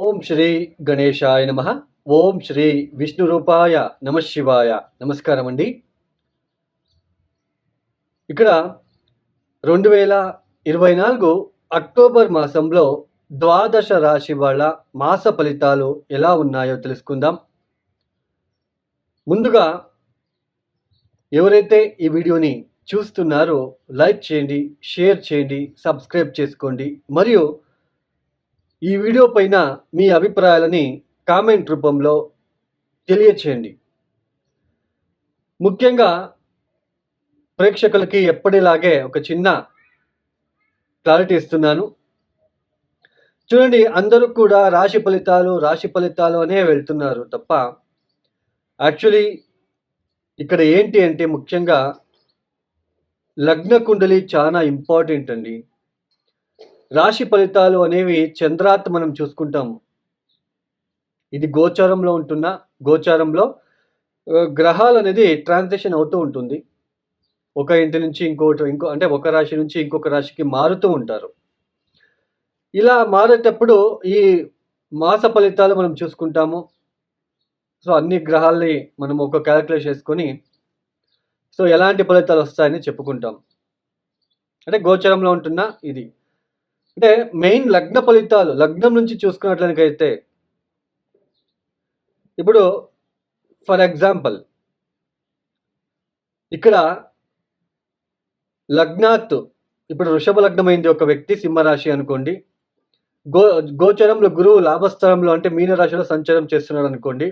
ఓం శ్రీ గణేశాయ నమః. ఓం శ్రీ విష్ణురూపాయ నమఃశివాయ. నమస్కారం అండి. ఇక్కడ 2024 అక్టోబర్ మాసంలో ద్వాదశ రాశి వాళ్ళ మాస ఫలితాలు ఎలా ఉన్నాయో తెలుసుకుందాం. ముందుగా ఎవరైతే ఈ వీడియోని చూస్తున్నారో లైక్ చేయండి, షేర్ చేయండి, సబ్స్క్రైబ్ చేసుకోండి. మరియు ఈ వీడియో పైన మీ అభిప్రాయాలని కామెంట్ రూపంలో తెలియచేయండి. ముఖ్యంగా ప్రేక్షకులకి ఎప్పటిలాగే ఒక చిన్న క్లారిటీ ఇస్తున్నాను. చూడండి, అందరూ కూడా రాశి ఫలితాలు అనే వెళ్తున్నారు తప్ప యాక్చువల్లీ ఇక్కడ ఏంటి అంటే ముఖ్యంగా లగ్న కుండలి చాలా ఇంపార్టెంట్ అండి. రాశి ఫలితాలు అనేవి చంద్రాత్ మనం చూసుకుంటాము. ఇది గోచారంలో గ్రహాలు అనేది ట్రాన్సిషన్ అవుతూ ఉంటుంది. ఒక ఇంటి నుంచి అంటే ఒక రాశి నుంచి ఇంకొక రాశికి మారుతూ ఉంటారు. ఇలా మారేటప్పుడు ఈ మాస ఫలితాలు మనం చూసుకుంటాము. సో అన్ని గ్రహాల్ని మనం ఒక క్యాలిక్యులేట్ చేసుకొని సో ఎలాంటి ఫలితాలు వస్తాయని చెప్పుకుంటాం. అంటే గోచారంలో ఉంటున్న ఇది అంటే మెయిన్ లగ్న ఫలితాలు. లగ్నం నుంచి చూసుకున్నట్లయితే ఇప్పుడు ఫర్ ఎగ్జాంపుల్ ఇక్కడ లగ్నాత్ ఇప్పుడు వృషభ లగ్నమైంది ఒక వ్యక్తి, సింహరాశి అనుకోండి. గోచరంలో గురువు లాభస్థానంలో అంటే మీనరాశిలో సంచారం చేస్తున్నాడు అనుకోండి.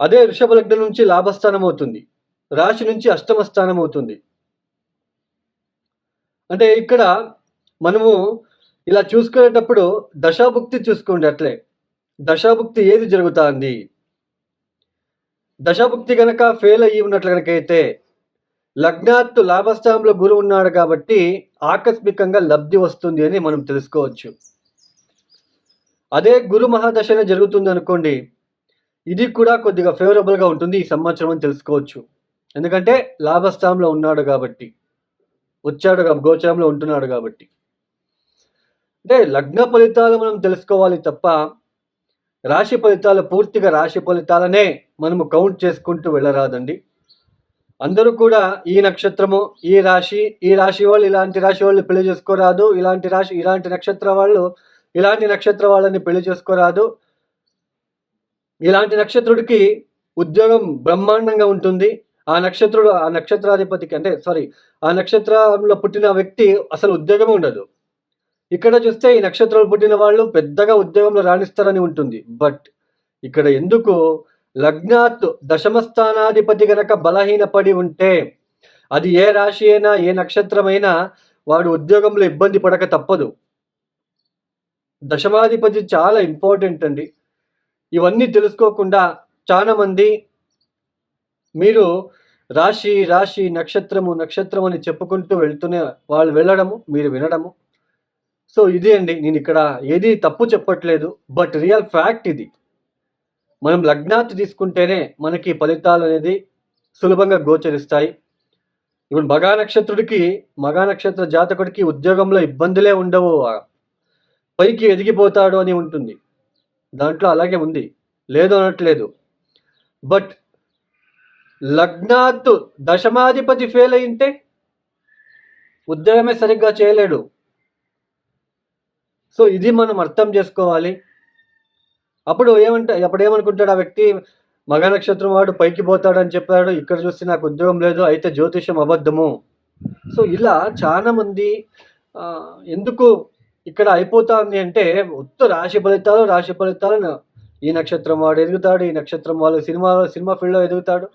అదే వృషభ లగ్నం నుంచి లాభస్థానం అవుతుంది, రాశి నుంచి అష్టమ స్థానం అవుతుంది. అంటే ఇక్కడ మనము ఇలా చూసుకునేటప్పుడు దశాభుక్తి చూసుకోండి. అట్లే దశాభుక్తి ఏది జరుగుతుంది, దశాభుక్తి కనుక ఫెయిల్ అయ్యి ఉన్నట్లు కనుకైతే లగ్నాత్తు లాభస్థానంలో గురువు ఉన్నాడు కాబట్టి ఆకస్మికంగా లబ్ధి వస్తుంది అని మనం తెలుసుకోవచ్చు. అదే గురు మహాదశనే జరుగుతుంది అనుకోండి, ఇది కూడా కొద్దిగా ఫేవరబుల్గా ఉంటుంది ఈ సంవత్సరం అని తెలుసుకోవచ్చు. ఎందుకంటే లాభస్థానంలో ఉన్నాడు కాబట్టి, గోచరంలో ఉంటున్నాడు కాబట్టి. అంటే లగ్న ఫలితాలు మనం తెలుసుకోవాలి తప్ప రాశి ఫలితాలు పూర్తిగా రాశి ఫలితాలనే మనము కౌంట్ చేసుకుంటూ వెళ్ళరాదండి. అందరూ కూడా ఈ నక్షత్రము ఈ రాశి వాళ్ళు ఇలాంటి రాశి వాళ్ళు పెళ్లి చేసుకోరాదు, ఇలాంటి నక్షత్ర వాళ్ళు ఇలాంటి నక్షత్ర వాళ్ళని పెళ్లి చేసుకోరాదు, ఇలాంటి నక్షత్రుడికి ఉద్యోగం బ్రహ్మాండంగా ఉంటుంది, ఆ నక్షత్రాధిపతికి అంటే ఆ నక్షత్రంలో పుట్టిన వ్యక్తి అసలు ఉద్యోగమే ఉండదు. ఇక్కడ చూస్తే ఈ నక్షత్రాలు పుట్టిన వాళ్ళు పెద్దగా ఉద్యోగంలో రాణిస్తారని ఉంటుంది. బట్ ఇక్కడ ఎందుకు లగ్నాత్ దశమస్థానాధిపతి గనక బలహీనపడి ఉంటే అది ఏ రాశి అయినా ఏ నక్షత్రమైనా వాడు ఉద్యోగంలో ఇబ్బంది పడక తప్పదు. దశమాధిపతి చాలా ఇంపార్టెంట్ అండి. ఇవన్నీ తెలుసుకోకుండా చాలా మంది మీరు రాశి నక్షత్రం అని చెప్పుకుంటూ వాళ్ళు వెళ్ళడము, మీరు వినడము. సో ఇదే అండి, నేను ఇక్కడ ఏది తప్పు చెప్పట్లేదు, బట్ రియల్ ఫ్యాక్ట్ ఇది. మనం లగ్నాత్ తీసుకుంటేనే మనకి ఫలితాలు అనేది సులభంగా గోచరిస్తాయి. ఇప్పుడు మగా నక్షత్ర జాతకుడికి ఉద్యోగంలో ఇబ్బందులే ఉండవు, పైకి ఎదిగిపోతాడు అని ఉంటుంది. దాంట్లో అలాగే ఉంది, లేదు అనట్లేదు. బట్ లగ్నాత్ దశమాధిపతి ఫెయిల్ అయింటే ఉద్యోగమే సరిగ్గా చేయలేడు. సో ఇది మనం అర్థం చేసుకోవాలి. అప్పుడు ఏమనుకుంటాడు ఆ వ్యక్తి, మగ నక్షత్రం వాడు పైకి పోతాడని చెప్పాడు, ఇక్కడ చూస్తే నాకు ఉద్యోగం లేదు, అయితే జ్యోతిషం అబద్ధము. సో ఇలా చాలా మంది ఎందుకు ఇక్కడ అయిపోతుంది అంటే ఉత్త రాశి ఫలితాలు ఈ నక్షత్రం వాడు ఎదుగుతాడు, ఈ నక్షత్రం వాళ్ళు సినిమా ఫీల్డ్లో ఎదుగుతాడు.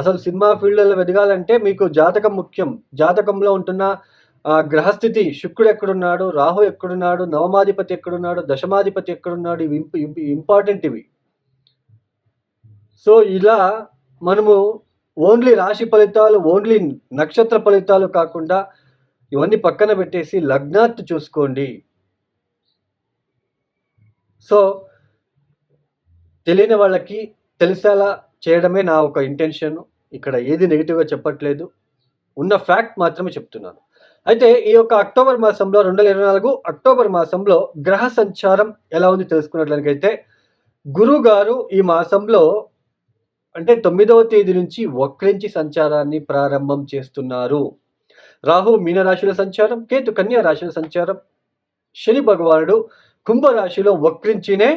అసలు సినిమా ఫీల్డ్లో ఎదగాలంటే మీకు జాతకం ముఖ్యం. జాతకంలో ఉంటున్న గ్రహస్థితి, శుక్రుడు ఎక్కడున్నాడు, రాహు ఎక్కడున్నాడు, నవమాధిపతి ఎక్కడున్నాడు, దశమాధిపతి ఎక్కడున్నాడు, ఇవి ఇంపార్టెంట్ ఇవి. సో ఇలా మనము ఓన్లీ రాశి ఫలితాలు, ఓన్లీ నక్షత్ర ఫలితాలు కాకుండా ఇవన్నీ పక్కన పెట్టేసి లగ్నాత్ చూసుకోండి. సో తెలియని వాళ్ళకి తెలిసేలా చేయడమే నా ఒక ఇంటెన్షన్. ఇక్కడ ఏది నెగిటివ్గా చెప్పట్లేదు, ఉన్న ఫ్యాక్ట్ మాత్రమే చెప్తున్నాను. అయితే ఈ యొక్క అక్టోబర్ మాసంలో 2024 అక్టోబర్ మాసంలో గ్రహ సంచారం ఎలా ఉంది తెలుసుకున్నట్లయితే గురువు గారు ఈ మాసంలో అంటే 9వ తేదీ నుంచి వక్రించి సంచారాన్ని ప్రారంభం చేస్తున్నారు. రాహు మీనరాశిలో సంచారం, కేతు కన్యా రాశిలో సంచారం, శని భగవానుడు కుంభరాశిలో వక్రించినే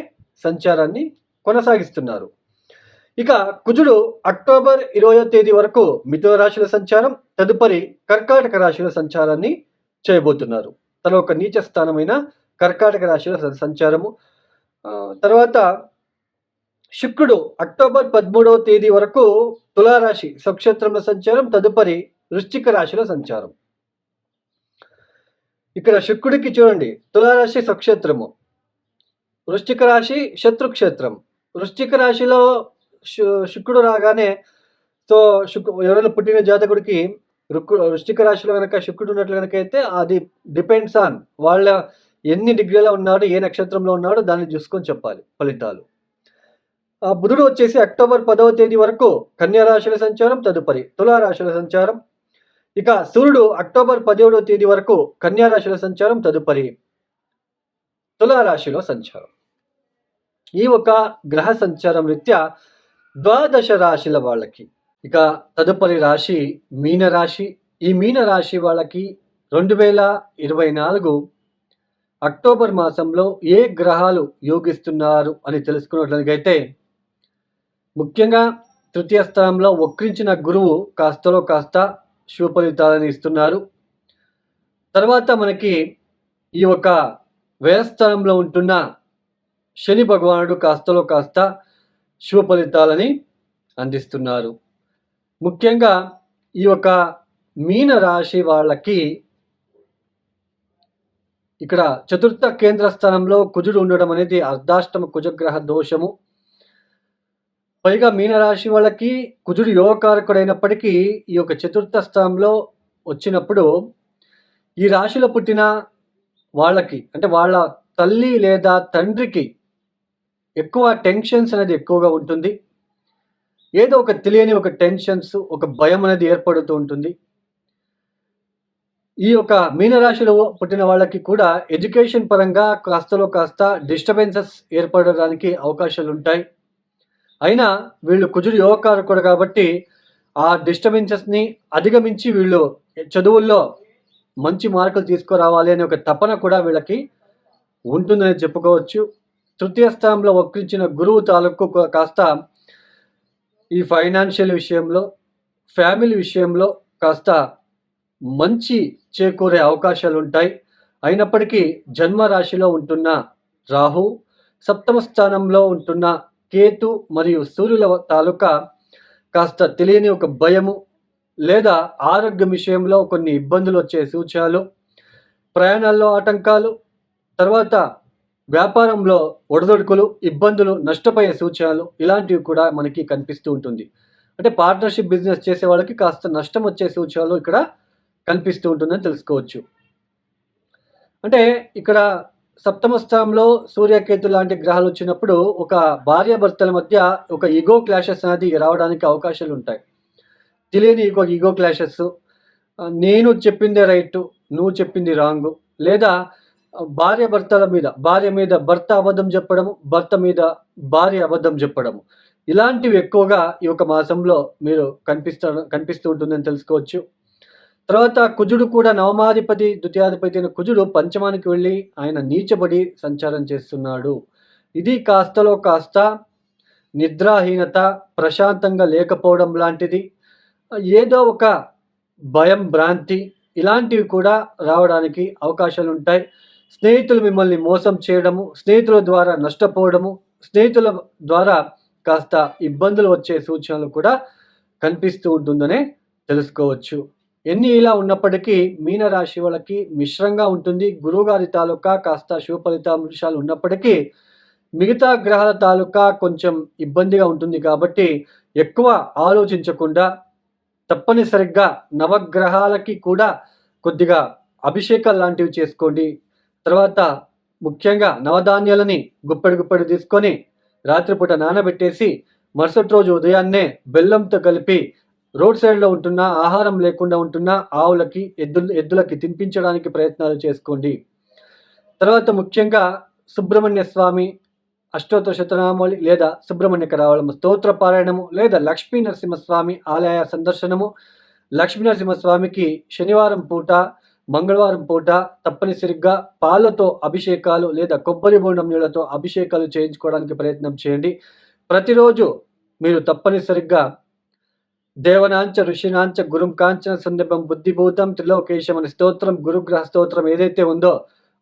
సంచారాన్ని కొనసాగిస్తున్నారు. ఇక కుజుడు అక్టోబర్ 20వ తేదీ వరకు మిథున రాశిలో సంచారం, తదుపరి కర్కాటక రాశిలో సంచారాన్ని చేయబోతున్నారు. తన ఒక నీచ స్థానమైన కర్కాటక రాశిలో సంచారము. తర్వాత శుక్రుడు అక్టోబర్ 13వ తేదీ వరకు తులారాశి స్వక్షేత్రంలో సంచారం, తదుపరి వృశ్చిక రాశిలో సంచారం. ఇక్కడ శుక్రుడికి చూడండి, తులారాశి స్వక్షేత్రము, వృశ్చిక రాశి శత్రుక్షేత్రం. వృశ్చిక రాశిలో శుక్రుడు రాగానే సో ఎవరైనా పుట్టిన జాతకుడికి వృశ్చిక రాశిలో కనుక శుక్రుడు ఉన్నట్లు కనుక అయితే అది డిపెండ్స్ ఆన్ వాళ్ళ ఎన్ని డిగ్రీలో ఉన్నాడు, ఏ నక్షత్రంలో ఉన్నాడో దాన్ని చూసుకొని చెప్పాలి ఫలితాలు. బుధుడు వచ్చేసి అక్టోబర్ 10వ తేదీ వరకు కన్యా రాశిలో సంచారం, తదుపరి తులారాశిలో సంచారం. ఇక సూర్యుడు అక్టోబర్ 17వ తేదీ వరకు కన్యా రాశిలో సంచారం, తదుపరి తులారాశిలో సంచారం. ఈ ఒక గ్రహ సంచారం రీత్యా ద్వాదశ రాశుల వాళ్ళకి. ఇక తదుపరి రాశి మీనరాశి. ఈ మీనరాశి వాళ్ళకి 2024 అక్టోబర్ మాసంలో ఏ గ్రహాలు యోగిస్తున్నారు అని తెలుసుకున్నట్లయితే ముఖ్యంగా తృతీయ స్థానంలో వక్రించిన గురువు కాస్తలో కాస్త శుభ ఫలితాలను ఇస్తున్నారు. తర్వాత మనకి ఈ యొక్క వ్యయస్థానంలో ఉంటున్న శని భగవానుడు కాస్తలో కాస్త శుభ ఫలితాలని అందిస్తున్నారు. ముఖ్యంగా ఈ యొక్క మీన రాశి వాళ్ళకి ఇక్కడ చతుర్థ కేంద్ర స్థానంలో కుజుడు ఉండడం అనేది అర్ధాష్టమ కుజగ్రహ దోషము. పైగా మీనరాశి వాళ్ళకి కుజుడు యోగకారకుడైనప్పటికీ ఈ యొక్క చతుర్థ స్థానంలో వచ్చినప్పుడు ఈ రాశిలో పుట్టిన వాళ్ళకి అంటే వాళ్ళ తల్లి లేదా తండ్రికి ఎక్కువ టెన్షన్స్ అనేది ఎక్కువగా ఉంటుంది. ఏదో ఒక తెలియని ఒక టెన్షన్స్, ఒక భయం అనేది ఏర్పడుతూ ఉంటుంది. ఈ యొక్క మీనరాశిలో పుట్టిన వాళ్ళకి కూడా ఎడ్యుకేషన్ పరంగా కాస్తలో కాస్త డిస్టర్బెన్సెస్ ఏర్పడడానికి అవకాశాలు ఉంటాయి. అయినా వీళ్ళు కుజుడు యోగకారకుడు కాబట్టి ఆ డిస్టర్బెన్సెస్ని అధిగమించి వీళ్ళు చదువుల్లో మంచి మార్కులు తీసుకురావాలి అనే ఒక తపన కూడా వీళ్ళకి ఉంటుందని చెప్పుకోవచ్చు. తృతీయ స్థానంలో వక్రించిన గురువు తాలూకు కాస్త ఈ ఫైనాన్షియల్ విషయంలో, ఫ్యామిలీ విషయంలో కాస్త మంచి చేకూరే అవకాశాలు ఉంటాయి. అయినప్పటికీ జన్మరాశిలో ఉంటున్న రాహు, సప్తమ స్థానంలో ఉంటున్న కేతు మరియు సూర్యుల తాలూకా కాస్త తెలియని ఒక భయము లేదా ఆరోగ్యం విషయంలో కొన్ని ఇబ్బందులు వచ్చే సూచనలు, ప్రయాణాల్లో ఆటంకాలు, తర్వాత వ్యాపారంలో ఒడిదొడుకులు, ఇబ్బందులు, నష్టపోయే సూచనలు ఇలాంటివి కూడా మనకి కనిపిస్తూ ఉంటుంది. అంటే పార్ట్నర్షిప్ బిజినెస్ చేసే వాళ్ళకి కాస్త నష్టం వచ్చే సూచనలు ఇక్కడ కనిపిస్తూ ఉంటుందని తెలుసుకోవచ్చు. అంటే ఇక్కడ సప్తమ స్థానంలో సూర్యకేతు లాంటి గ్రహాలు వచ్చినప్పుడు ఒక భార్యాభర్తల మధ్య ఒక ఈగో క్లాషెస్ అనేది రావడానికి అవకాశాలు ఉంటాయి. తెలియని ఈగో క్లాషెస్, నేను చెప్పిందే రైట్, నువ్వు చెప్పింది రాంగు, లేదా భార్య మీద భర్త అబద్ధం చెప్పడము, భర్త మీద భార్య అబద్ధం చెప్పడము, ఇలాంటివి ఎక్కువగా ఈ యొక్క మాసంలో మీరు కనిపిస్తూ ఉంటుందని తెలుసుకోవచ్చు. తర్వాత కుజుడు కూడా నవమాధిపతి ద్వితీయాధిపతి అయిన కుజుడు పంచమానికి వెళ్ళి ఆయన నీచబడి సంచారం చేస్తున్నాడు. ఇది కాస్తలో కాస్త నిద్రాహీనత, ప్రశాంతంగా లేకపోవడం లాంటిది, ఏదో ఒక భయం, భ్రాంతి ఇలాంటివి కూడా రావడానికి అవకాశాలు ఉంటాయి. స్నేహితులు మిమ్మల్ని మోసం చేయడము, స్నేహితుల ద్వారా నష్టపోవడము, స్నేహితుల ద్వారా కాస్త ఇబ్బందులు వచ్చే సూచనలు కూడా కనిపిస్తూ ఉంటుందనే తెలుసుకోవచ్చు. ఎన్ని ఇలా ఉన్నప్పటికీ మీనరాశి వాళ్ళకి మిశ్రంగా ఉంటుంది. గురువుగారి తాలూకా కాస్త శుభ ఫలితాంశాలు ఉన్నప్పటికీ మిగతా గ్రహాల తాలూకా కొంచెం ఇబ్బందిగా ఉంటుంది. కాబట్టి ఎక్కువ ఆలోచించకుండా తప్పనిసరిగా నవగ్రహాలకి కూడా కొద్దిగా అభిషేకాలు లాంటివి చేసుకోండి. తర్వాత ముఖ్యంగా నవధాన్యాలని గుప్పెడు తీసుకొని రాత్రిపూట నానబెట్టేసి మరుసటి రోజు ఉదయాన్నే బెల్లంతో కలిపి రోడ్ సైడ్‌లో ఉంటున్నా, ఆహారం లేకుండా ఉంటున్నా ఆవులకి, ఎద్దులకి తినిపించడానికి ప్రయత్నాలు చేసుకోండి. తర్వాత ముఖ్యంగా సుబ్రహ్మణ్య స్వామి అష్టోత్తర శతనామావళి లేదా సుబ్రహ్మణ్య కరావళము స్తోత్ర పారాయణము లేదా లక్ష్మీ నరసింహస్వామి ఆలయ సందర్శనము. లక్ష్మీ నరసింహస్వామికి శనివారం పూట, మంగళవారం పూట తప్పనిసరిగా పాలతో అభిషేకాలు లేదా కొబ్బరి బోండం నీళ్లతో అభిషేకాలు చేయించుకోవడానికి ప్రయత్నం చేయండి. ప్రతిరోజు మీరు తప్పనిసరిగా దేవనాంచ ఋషినాంచ గురుం కాంచన సందర్భం బుద్ధిభూతం త్రిలోకేశం అనే స్తోత్రం, గురుగ్రహ స్తోత్రం ఏదైతే ఉందో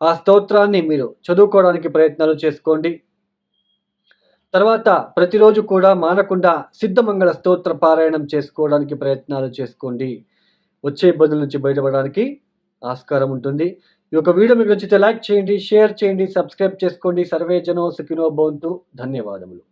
ఆ స్తోత్రాన్ని మీరు చదువుకోవడానికి ప్రయత్నాలు చేసుకోండి. తర్వాత ప్రతిరోజు కూడా మానకుండా సిద్ధమంగళ స్తోత్ర పారాయణం చేసుకోవడానికి ప్రయత్నాలు చేసుకోండి. వచ్చే ఇబ్బందుల నుంచి బయటపడడానికి ఆస్కారం ఉంటుంది. ఈ యొక్క వీడియో మీకు నచ్చితే లైక్ చేయండి, షేర్ చేయండి, సబ్స్క్రైబ్ చేసుకోండి. సర్వే జనో సుఖినో భవంతు. ధన్యవాదములు.